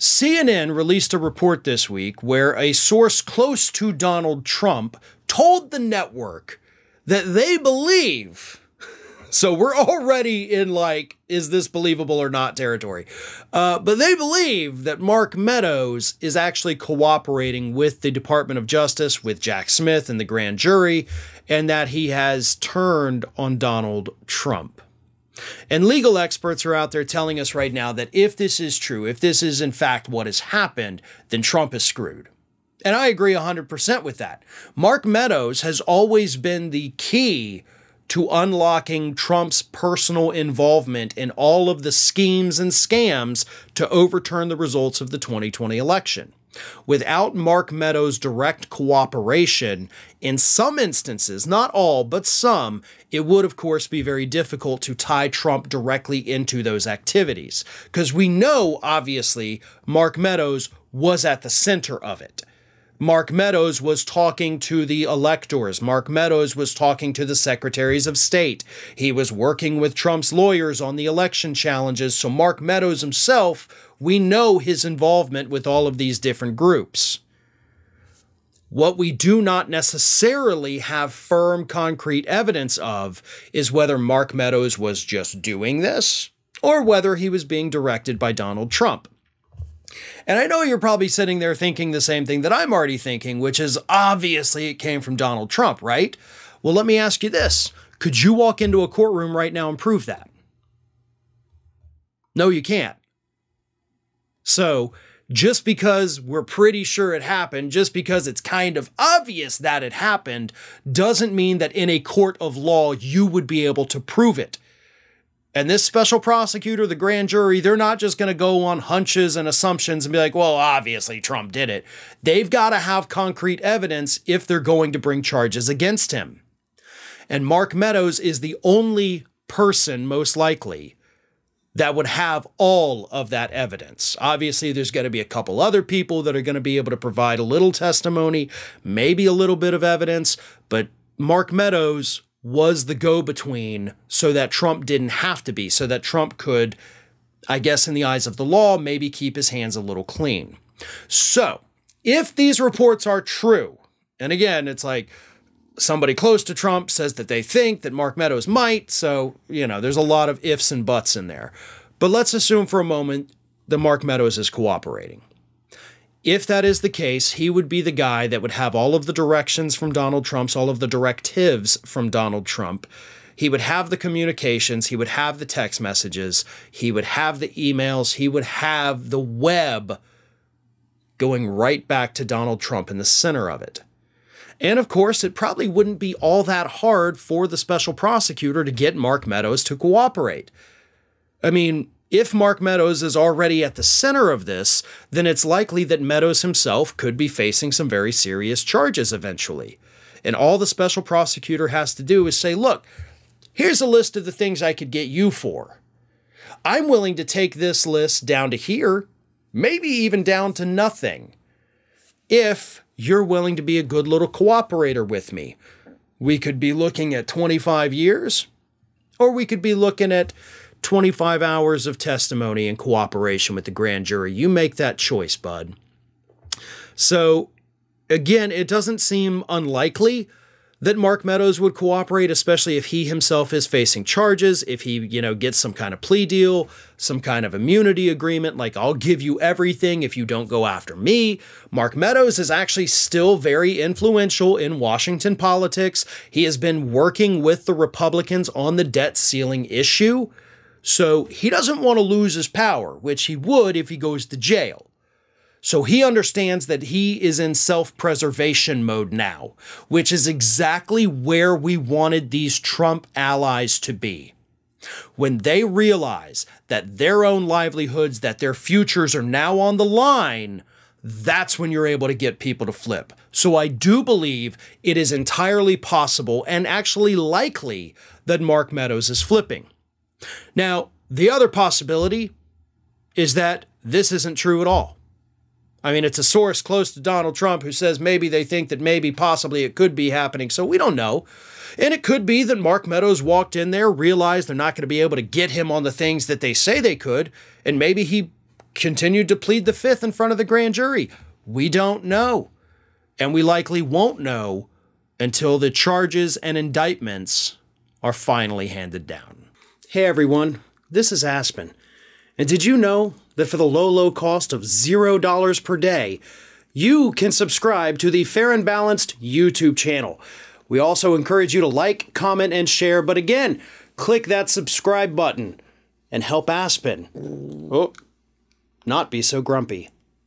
CNN released a report this week where a source close to Donald Trump told the network that they believe, so we're already in like, is this believable or not territory, but they believe that Mark Meadows is actually cooperating with the Department of Justice, with Jack Smith and the grand jury, and that he has turned on Donald Trump. And legal experts are out there telling us right now that if this is true, if this is in fact what has happened, then Trump is screwed. And I agree 100% with that. Mark Meadows has always been the key to unlocking Trump's personal involvement in all of the schemes and scams to overturn the results of the 2020 election. Without Mark Meadows' direct cooperation, in some instances, not all, but some, it would of course be very difficult to tie Trump directly into those activities. Because we know, obviously, Mark Meadows was at the center of it. Mark Meadows was talking to the electors. Mark Meadows was talking to the secretaries of state. He was working with Trump's lawyers on the election challenges. So Mark Meadows himself, we know his involvement with all of these different groups. What we do not necessarily have firm, concrete evidence of is whether Mark Meadows was just doing this or whether he was being directed by Donald Trump. And I know you're probably sitting there thinking the same thing that I'm already thinking, which is obviously it came from Donald Trump, right? Well, let me ask you this. Could you walk into a courtroom right now and prove that? No, you can't. So just because we're pretty sure it happened, just because it's kind of obvious that it happened, doesn't mean that in a court of law you would be able to prove it. And this special prosecutor, the grand jury, they're not just going to go on hunches and assumptions and be like, well, obviously Trump did it. They've got to have concrete evidence if they're going to bring charges against him. And Mark Meadows is the only person, most likely, that would have all of that evidence. Obviously, there's going to be a couple other people that are going to be able to provide a little testimony, maybe a little bit of evidence, but Mark Meadows was the go-between so that Trump didn't have to be, so that Trump could, I guess in the eyes of the law, maybe keep his hands a little clean. So, if these reports are true, and again, it's like somebody close to Trump says that they think that Mark Meadows might, so, you know, there's a lot of ifs and buts in there. But let's assume for a moment that Mark Meadows is cooperating. If that is the case, he would be the guy that would have all of the directions from Donald Trump, all of the directives from Donald Trump. He would have the communications, he would have the text messages, he would have the emails, he would have the web going right back to Donald Trump in the center of it. And of course, it probably wouldn't be all that hard for the special prosecutor to get Mark Meadows to cooperate. I mean, if Mark Meadows is already at the center of this, then it's likely that Meadows himself could be facing some very serious charges eventually. And all the special prosecutor has to do is say, look, here's a list of the things I could get you for. I'm willing to take this list down to here, maybe even down to nothing, if you're willing to be a good little cooperator with me. We could be looking at 25 years, or we could be looking at 25 hours of testimony in cooperation with the grand jury. You make that choice, bud. So, again, it doesn't seem unlikely that Mark Meadows would cooperate, especially if he himself is facing charges, if he, gets some kind of plea deal, some kind of immunity agreement, like I'll give you everything if you don't go after me. Mark Meadows is actually still very influential in Washington politics. He has been working with the Republicans on the debt ceiling issue. So he doesn't want to lose his power, which he would if he goes to jail. So he understands that he is in self-preservation mode now, which is exactly where we wanted these Trump allies to be. When they realize that their own livelihoods, that their futures are now on the line, that's when you're able to get people to flip. So I do believe it is entirely possible and actually likely that Mark Meadows is flipping. Now, the other possibility is that this isn't true at all. I mean, it's a source close to Donald Trump who says maybe they think that maybe possibly it could be happening, so we don't know. And it could be that Mark Meadows walked in there, realized they're not going to be able to get him on the things that they say they could, and maybe he continued to plead the fifth in front of the grand jury? We don't know. And we likely won't know until the charges and indictments are finally handed down. Hey everyone, this is Aspen. And did you know that for the low cost of $0 per day, you can subscribe to the Fair and Balanced YouTube channel? We also encourage you to like, comment, and share, but again, click that subscribe button and help Aspen not be so grumpy.